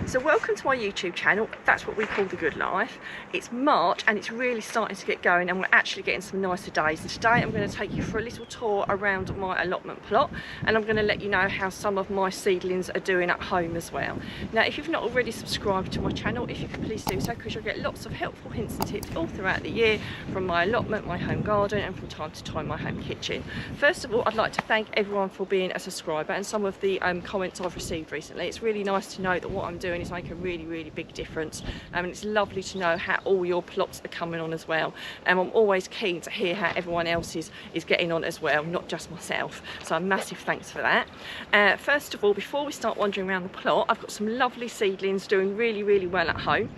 So welcome to my YouTube channel. That's what we call The Good Life. It's March and it's really starting to get going and we're actually getting some nicer days. And today I'm going to take you for a little tour around my allotment plot and I'm going to let you know how some of my seedlings are doing at home as well. Now if you've not already subscribed to my channel, if you could please do so, because you'll get lots of helpful hints and tips all throughout the year from my allotment, my home garden and from time to time my home kitchen. First of all, I'd like to thank everyone for being a subscriber and some of the comments I've received recently. It's really nice to know that what I'm doing is make a really big difference, and it's lovely to know how all your plots are coming on as well. And I'm always keen to hear how everyone else is getting on as well, not just myself, so a massive thanks for that. First of all, before we start wandering around the plot, I've got some lovely seedlings doing really well at home.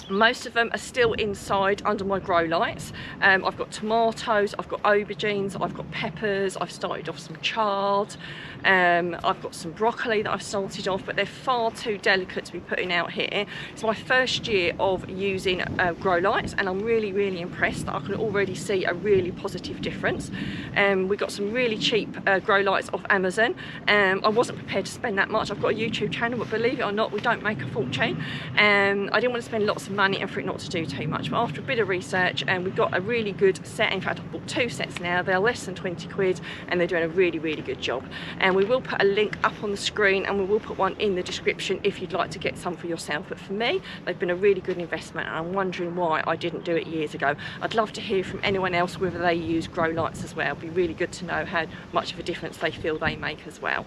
Most of them are still inside under my grow lights. I've got tomatoes, I've got aubergines, I've got peppers, I've started off some chard, I've got some broccoli that I've started off, but they're far too delicate to be putting out here. It's my first year of using grow lights and I'm really impressed that I can already see a really positive difference. We got some really cheap grow lights off Amazon. I wasn't prepared to spend that much. I've got a YouTube channel, but believe it or not, we don't make a fortune. I didn't want to spend lots of money and for it not to do too much, but after a bit of research and we've got a really good set. In fact, I've bought 2 sets now. They're less than 20 quid and they're doing a really good job. And we will put a link up on the screen and we will put one in the description if you'd like to get some for yourself. But for me, they've been a really good investment and I'm wondering why I didn't do it years ago. I'd love to hear from anyone else whether they use grow lights as well. It'd be really good to know how much of a difference they feel they make as well.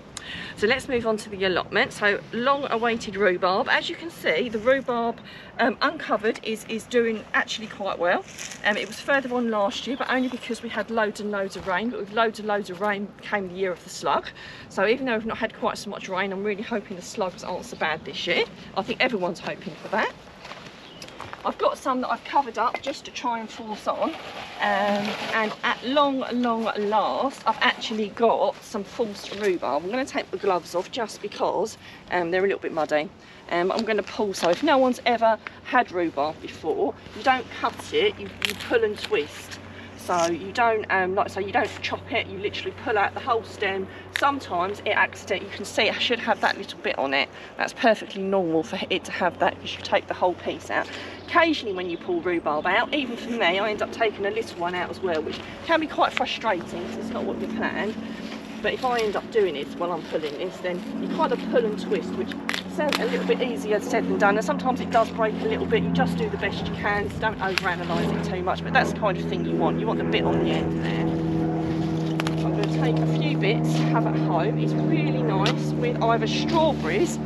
So let's move on to the allotment. So long awaited rhubarb. As you can see, the rhubarb uncovered is doing actually quite well. It was further on last year, but only because we had loads and loads of rain. But with loads of rain came the year of the slug. So even though we've not had quite so much rain, I'm really hoping the slugs aren't so bad this year. I think everyone's hoping for that. I've got some that I've covered up just to try and force on, and at long last I've actually got some false rhubarb. I'm going to take the gloves off just because they're a little bit muddy. I'm going to pull, so if no one's ever had rhubarb before, you don't cut it, you pull and twist. So you don't, you don't chop it, you literally pull out the whole stem. Sometimes it accidentally, you can see it should have that little bit on it. That's perfectly normal for it to have that because you take the whole piece out. Occasionally when you pull rhubarb out, even for me, I end up taking a little one out as well, which can be quite frustrating because it's not what you planned. But if I end up doing it while I'm pulling this, then you kind of pull and twist, which sounds a little bit easier said than done. And sometimes it does break a little bit. You just do the best you can, so don't overanalyse it too much. But that's the kind of thing you want. You want the bit on the end there. So I'm going to take a few bits to have at home. It's really nice with either strawberries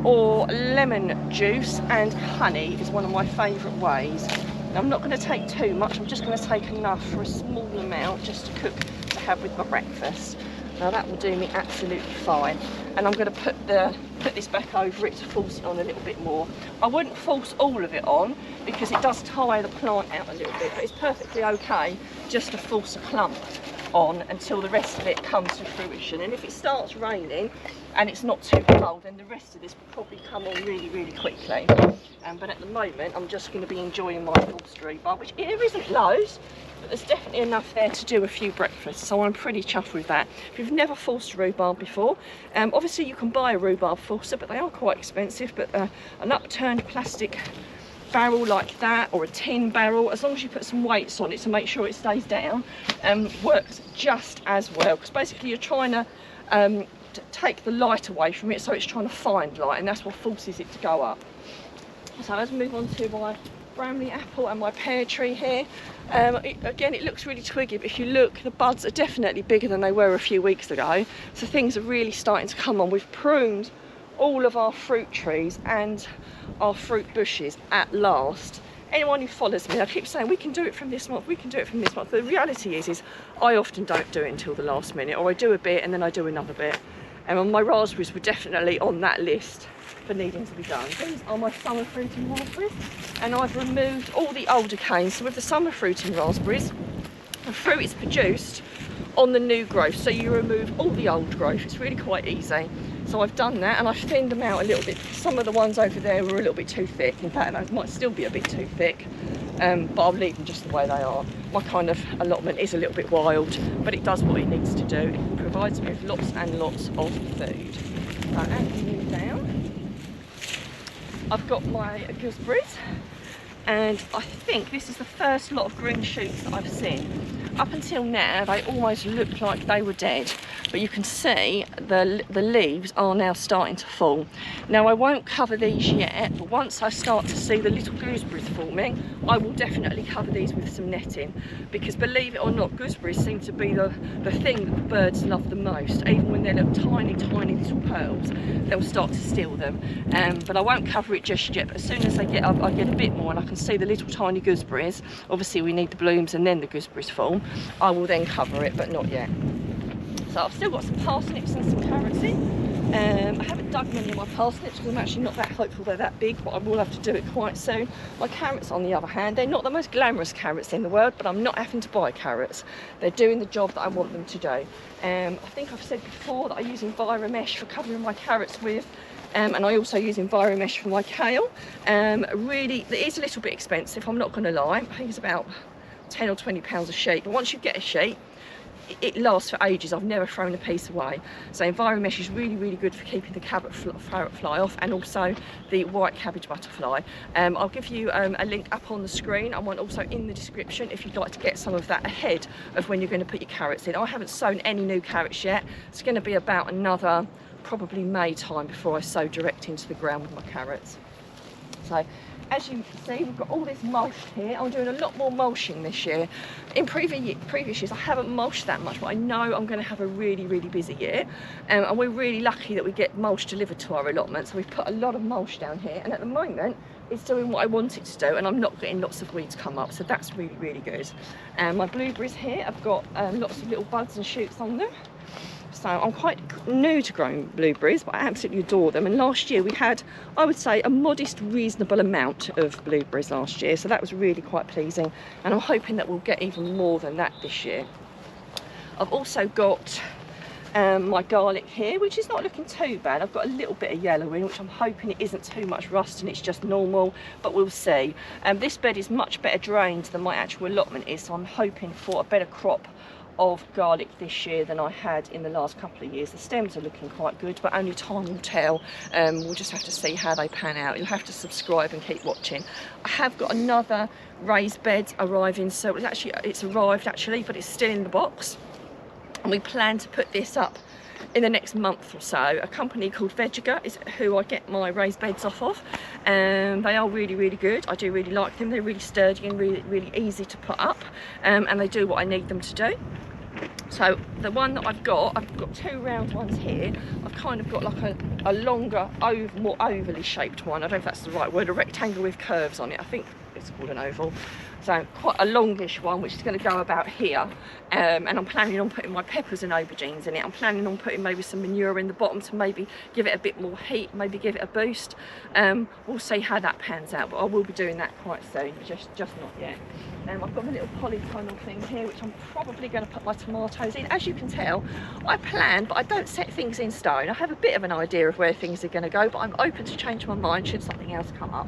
or lemon juice, and honey is one of my favourite ways. Now, I'm not going to take too much. I'm just going to take enough for a small amount just to cook to have with my breakfast. Now that will do me absolutely fine, and I'm going to put this back over it to force it on a little bit more. I wouldn't force all of it on because it does tire the plant out a little bit, but it's perfectly okay just to force a clump on until the rest of it comes to fruition. And if it starts raining and it's not too cold, then the rest of this will probably come on really quickly. But at the moment I'm just going to be enjoying my false rhubarb, which there isn't loads, but there's definitely enough there to do a few breakfasts, so I'm pretty chuffed with that. If you've never forced rhubarb before, obviously you can buy a rhubarb forcer, but they are quite expensive. But an upturned plastic barrel like that, or a tin barrel, as long as you put some weights on it to make sure it stays down, works just as well, because basically you're trying to take the light away from it, so it's trying to find light, and that's what forces it to go up. So let's move on to my Bramley apple and my pear tree here. Again, it looks really twiggy, but if you look, the buds are definitely bigger than they were a few weeks ago, so things are really starting to come on. We've pruned all of our fruit trees and our fruit bushes at last. Anyone who follows me, I keep saying we can do it from this month, we can do it from this month. The reality is I often don't do it until the last minute, or I do a bit and then I do another bit. And my raspberries were definitely on that list for needing to be done. These are my summer fruiting raspberries, and I've removed all the older canes. So with the summer fruiting raspberries, the fruit is produced on the new growth, so you remove all the old growth. It's really quite easy. So I've done that, and I've thinned them out a little bit. Some of the ones over there were a little bit too thick. In fact, those might still be a bit too thick, but I'll leave them just the way they are. My kind of allotment is a little bit wild, but it does what it needs to do. It provides me with lots and lots of food. So as we move down, I've got my gooseberries, and I think this is the first lot of green shoots that I've seen. Up until now, they almost looked like they were dead, but you can see the leaves are now starting to fall. Now, I won't cover these yet, but once I start to see the little gooseberries forming, I will definitely cover these with some netting, because believe it or not, gooseberries seem to be the thing that the birds love the most. Even when they're little tiny little pearls, they'll start to steal them. But I won't cover it just yet, but as soon as I get up, I get a bit more and I can see the little tiny gooseberries. Obviously we need the blooms and then the gooseberries form. I will then cover it, but not yet. So I've still got some parsnips and some carrots in. I haven't dug many of my parsnips because I'm actually not that hopeful they're that big, but I will have to do it quite soon. My carrots, on the other hand, they're not the most glamorous carrots in the world, but I'm not having to buy carrots. They're doing the job that I want them to do. I think I've said before that I use Enviromesh for covering my carrots with. And I also use Enviromesh for my kale. Really, it is a little bit expensive, I'm not going to lie. I think it's about 10 or 20 pounds a sheet, but once you get a sheet, it lasts for ages. I've never thrown a piece away. So Enviromesh is really good for keeping the ferret fly off, and also the white cabbage butterfly. I'll give you a link up on the screen. I want also in the description if you'd like to get some of that ahead of when you're going to put your carrots in. I haven't sown any new carrots yet. It's going to be about another probably May time before I sow direct into the ground with my carrots. So as you can see, we've got all this mulch here. I'm doing a lot more mulching this year. In previous years, I haven't mulched that much, but I know I'm going to have a really busy year. And we're really lucky that we get mulch delivered to our allotment. So we've put a lot of mulch down here. And at the moment, it's doing what I want it to do. And I'm not getting lots of weeds come up. So that's really good. My blueberries here, I've got lots of little buds and shoots on them. So I'm quite new to growing blueberries, but I absolutely adore them. And last year we had, I would say, a modest, reasonable amount of blueberries last year. So that was really quite pleasing. And I'm hoping that we'll get even more than that this year. I've also got my garlic here, which is not looking too bad. I've got a little bit of yellow in, which I'm hoping it isn't too much rust and it's just normal, but we'll see. This bed is much better drained than my actual allotment is, so I'm hoping for a better crop of garlic this year than I had in the last couple of years. The stems are looking quite good, but only time will tell. We'll just have to see how they pan out. You'll have to subscribe and keep watching. I have got another raised bed arriving, so it's arrived actually, but it's still in the box, and we plan to put this up in the next month or so. A company called Vegiga is who I get my raised beds off of. They are really good. I do really like them. They're really sturdy and really easy to put up, and they do what I need them to do. So the one that I've got two round ones here. I've kind of got like a longer, more ovally shaped one. I don't know if that's the right word, a rectangle with curves on it. I think it's called an oval. So quite a longish one, which is going to go about here. And I'm planning on putting my peppers and aubergines in it. I'm planning on putting maybe some manure in the bottom to maybe give it a bit more heat, maybe give it a boost. We'll see how that pans out, but I will be doing that quite soon, just not yet. I've got a little polytunnel thing here, which I'm probably going to put my tomatoes in. As you can tell, I plan, but I don't set things in stone. I have a bit of an idea of where things are going to go, but I'm open to change my mind should something else come up.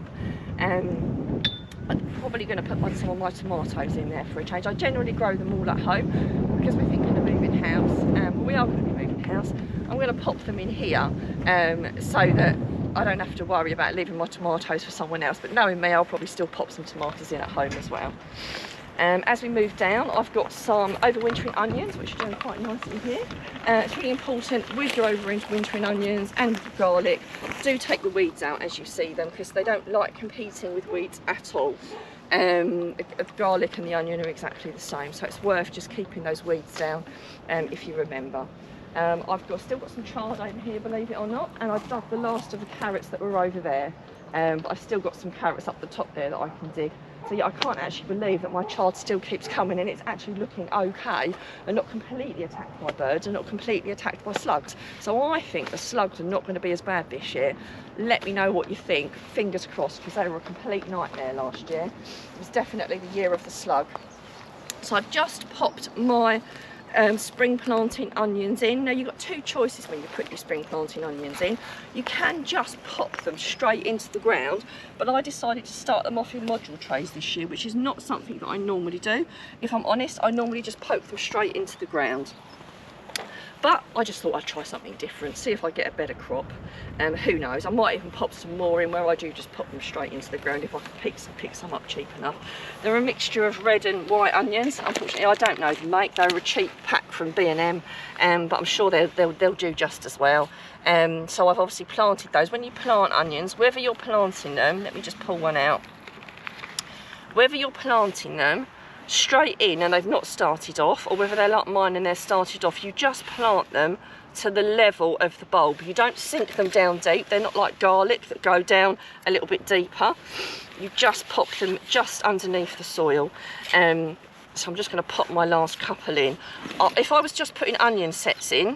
I'm probably going to put some of my tomatoes in there for a change. I generally grow them all at home because we're thinking of moving house. We are going to be moving house. I'm going to pop them in here so that I don't have to worry about leaving my tomatoes for someone else, but knowing me, I'll probably still pop some tomatoes in at home as well. As we move down, I've got some overwintering onions, which are doing quite nicely here. It's really important with your overwintering onions and garlic, do take the weeds out as you see them, because they don't like competing with weeds at all. The garlic and the onion are exactly the same, so it's worth just keeping those weeds down if you remember. I've still got some chard over here, believe it or not, and I've dug the last of the carrots that were over there, but I've still got some carrots up the top there that I can dig. So yeah, I can't actually believe that my chard still keeps coming, and it's actually looking okay and not completely attacked by birds and not completely attacked by slugs. So I think the slugs are not going to be as bad this year. Let me know what you think. Fingers crossed, because they were a complete nightmare last year. It was definitely the year of the slug. So I've just popped my spring planting onions in. Now you've got two choices when you put your spring planting onions in. You can just pop them straight into the ground, but I decided to start them off in module trays this year, which is not something that I normally do. If I'm honest, I normally just poke them straight into the ground. But I just thought I'd try something different, see if I get a better crop. Who knows, I might even pop some more in where I do just pop them straight into the ground if I can pick some up cheap enough. They're a mixture of red and white onions. Unfortunately, I don't know the make. They're a cheap pack from B&M, but I'm sure they'll do just as well. So I've obviously planted those. When you plant onions, whether you're planting them, let me just pull one out. Whether you're planting them straight in and they've not started off, or whether they're like mine and they're started off, you just plant them to the level of the bulb. You don't sink them down deep. They're not like garlic that go down a little bit deeper. You just pop them just underneath the soil. So I'm just going to pop my last couple in. If I was just putting onion sets in,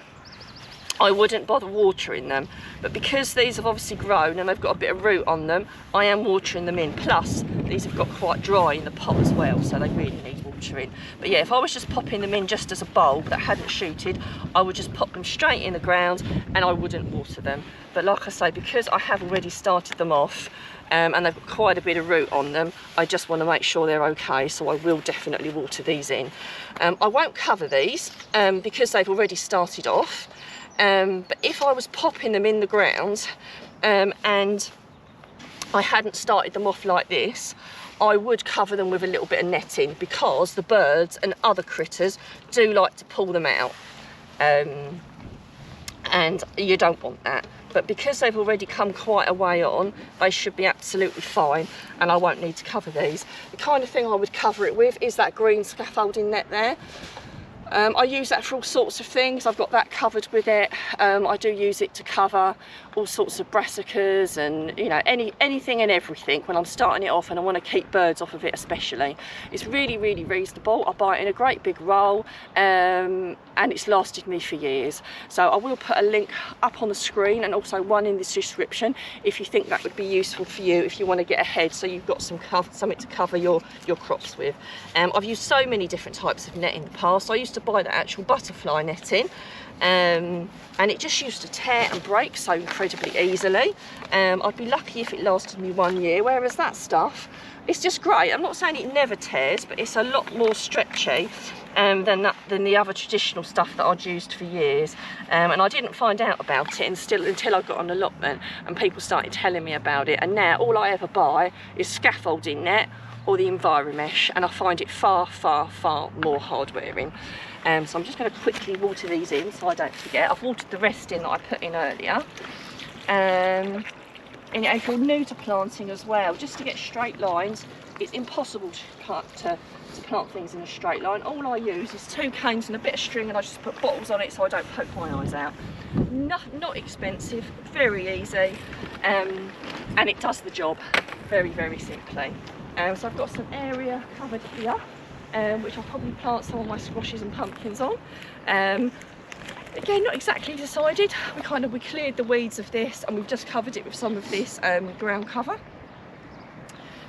I wouldn't bother watering them, but because these have obviously grown and they've got a bit of root on them, I am watering them in. Plus these have got quite dry in the pot as well, so they really need watering. But yeah, if I was just popping them in just as a bulb that hadn't shooted, I would just pop them straight in the ground and I wouldn't water them. But like I say, because I have already started them off and they've got quite a bit of root on them, I just want to make sure they're okay, so I will definitely water these in. I won't cover these because they've already started off. But if I was popping them in the ground and I hadn't started them off like this, I would cover them with a little bit of netting, because the birds and other critters do like to pull them out, and you don't want that. But because they've already come quite a way on, they should be absolutely fine, and I won't need to cover these. The kind of thing I would cover it with is that green scaffolding net there. I use that for all sorts of things. I've got that covered with it. I do use it to cover all sorts of brassicas and, you know, anything and everything when I'm starting it off and I want to keep birds off of it especially. It's really, really reasonable. I buy it in a great big roll, and it's lasted me for years. So I will put a link up on the screen and also one in the description if you think that would be useful for you if you want to get ahead, so you've got something to cover your crops with. I've used so many different types of net in the past. I used to buy the actual butterfly netting, and it just used to tear and break so incredibly easily. I'd be lucky if it lasted me 1 year, whereas that stuff, it's just great. I'm not saying it never tears, but it's a lot more stretchy than the other traditional stuff that I'd used for years. And I didn't find out about it until I got on allotment and people started telling me about it, and now all I ever buy is scaffolding net or the Enviromesh, and I find it far, far, far more hard wearing. So I'm just going to quickly water these in so I don't forget. I've watered the rest in that I put in earlier. And if you're new to planting as well, just to get straight lines, it's impossible to plant things in a straight line. All I use is 2 canes and a bit of string, and I just put bottles on it so I don't poke my eyes out. Not expensive, very easy, and it does the job very, very simply. So I've got some area covered here, which I'll probably plant some of my squashes and pumpkins on. Again, not exactly decided. We cleared the weeds of this and we've just covered it with some of this ground cover.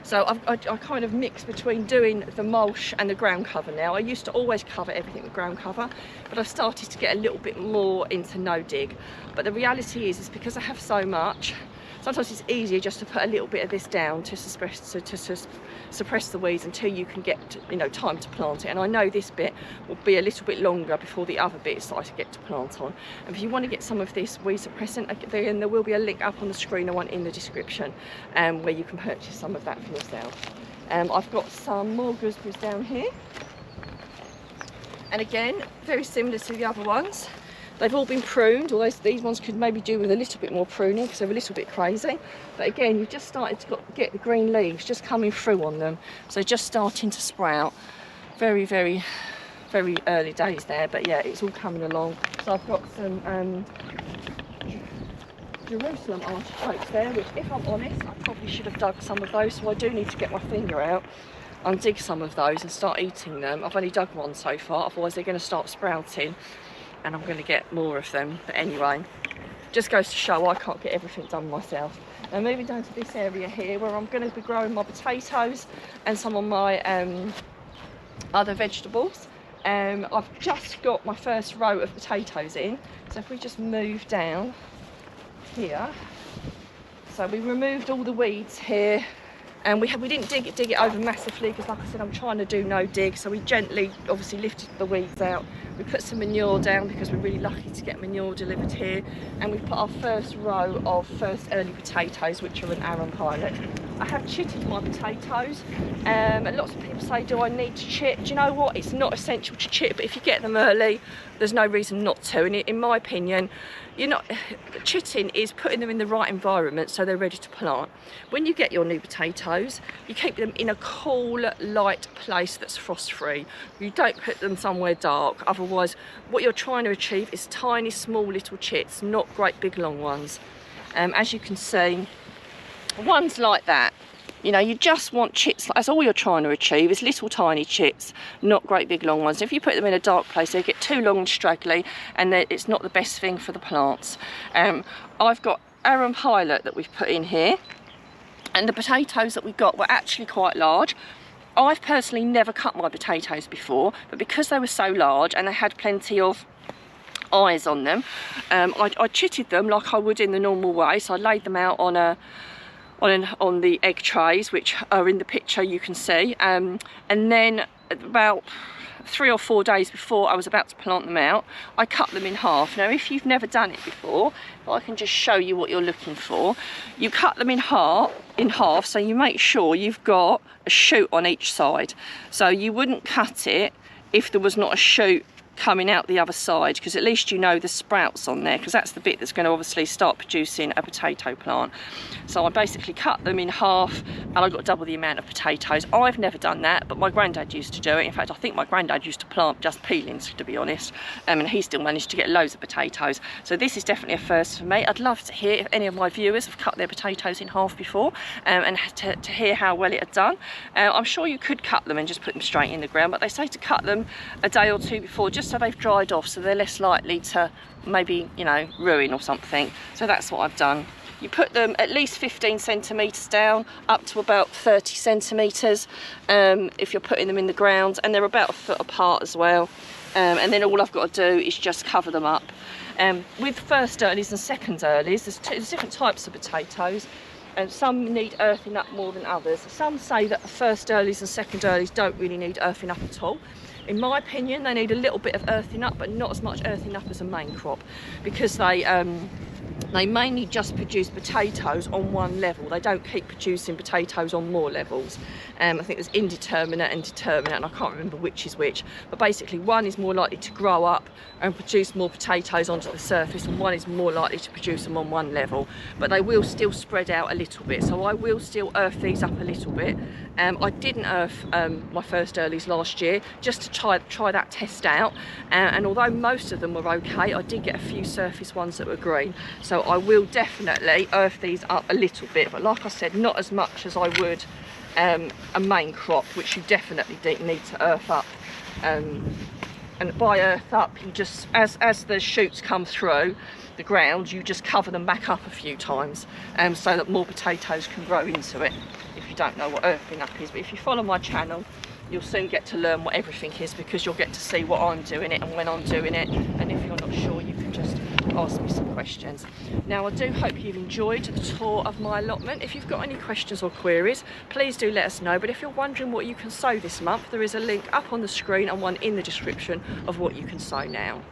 So I kind of mix between doing the mulch and the ground cover now. I used to always cover everything with ground cover, but I've started to get a little bit more into no dig. But the reality is because I have so much, sometimes it's easier just to put a little bit of this down to suppress the weeds until you can get time to plant it. And I know this bit will be a little bit longer before the other bits that I get to plant on. And if you want to get some of this weed suppressant, then there will be a link up on the screen and one in the description where you can purchase some of that for yourself. I've got some more gooseberries down here, and again, very similar to the other ones. They've all been pruned, although these ones could maybe do with a little bit more pruning because they're a little bit crazy. But again, you've just started to get the green leaves just coming through on them. So just starting to sprout. Very, very, very early days there, but yeah, it's all coming along. So I've got some Jerusalem artichokes there, which if I'm honest, I probably should have dug some of those. So I do need to get my finger out and dig some of those and start eating them. I've only dug one so far, otherwise they're going to start sprouting and I'm going to get more of them. But anyway, just goes to show I can't get everything done myself. Now moving down to this area here where I'm going to be growing my potatoes and some of my other vegetables. I've just got my first row of potatoes in, so if we just move down here, so we removed all the weeds here And we didn't dig it over massively because, like I said, I'm trying to do no dig. So we gently, obviously, lifted the weeds out. We put some manure down because we're really lucky to get manure delivered here. And we put our first row of first early potatoes, which are an Aran Pilot. I have chitted my potatoes. And lots of people say, do I need to chit? Do you know what? It's not essential to chit, but if you get them early, there's no reason not to. And in my opinion, chitting is putting them in the right environment so they're ready to plant. When you get your new potatoes, you keep them in a cool, light place that's frost-free. You don't put them somewhere dark, otherwise what you're trying to achieve is tiny, small little chits, not great big long ones. As you can see, ones like that, you just want chits. That's all you're trying to achieve, is little tiny chits, not great big long ones. If you put them in a dark place, they get too long and straggly, and it's not the best thing for the plants. I've got Aran Pilot that we've put in here, and the potatoes that we got were actually quite large. I've personally never cut my potatoes before, but because they were so large and they had plenty of eyes on them, I chitted them like I would in the normal way. So I laid them out on the egg trays, which are in the picture you can see, and then about 3 or 4 days before I was about to plant them out, I cut them in half. Now if you've never done it before, if I can just show you what you're looking for, you cut them in half, so you make sure you've got a shoot on each side. So you wouldn't cut it if there was not a shoot coming out the other side, because at least the sprouts on there, because that's the bit that's going to obviously start producing a potato plant. So I basically cut them in half and I got double the amount of potatoes. I've never done that, but my granddad used to do it. In fact, I think my granddad used to plant just peelings, to be honest, and he still managed to get loads of potatoes. So this is definitely a first for me. I'd love to hear if any of my viewers have cut their potatoes in half before, and to hear how well it had done. I'm sure you could cut them and just put them straight in the ground, but they say to cut them a day or two before, just so they've dried off, so they're less likely to maybe ruin or something. So that's what I've done. You put them at least 15 centimetres down, up to about 30 centimetres if you're putting them in the ground, and they're about 1 foot apart as well. And then all I've got to do is just cover them up. With first earlies and second earlies, there's different types of potatoes, and some need earthing up more than others. Some say that the first earlies and second earlies don't really need earthing up at all. In my opinion, they need a little bit of earthing up, but not as much earthing up as a main crop, because they mainly just produce potatoes on one level. They don't keep producing potatoes on more levels. I think there's indeterminate and determinate, and I can't remember which is which, but basically one is more likely to grow up and produce more potatoes onto the surface, and one is more likely to produce them on one level, but they will still spread out a little bit. So I will still earth these up a little bit. I didn't earth my first earlies last year, just to try that test out, and although most of them were okay, I did get a few surface ones that were green. So I will definitely earth these up a little bit, but like I said, not as much as I would a main crop, which you definitely need to earth up. And by earth up, you just, as the shoots come through the ground, you just cover them back up a few times, so that more potatoes can grow into it, if you don't know what earthing up is. But if you follow my channel, you'll soon get to learn what everything is, because you'll get to see what I'm doing it and when I'm doing it, and if you're not sure, you can just ask me some questions. Now, I do hope you've enjoyed the tour of my allotment. If you've got any questions or queries, please do let us know. But if you're wondering what you can sow this month, there is a link up on the screen and one in the description of what you can sow now.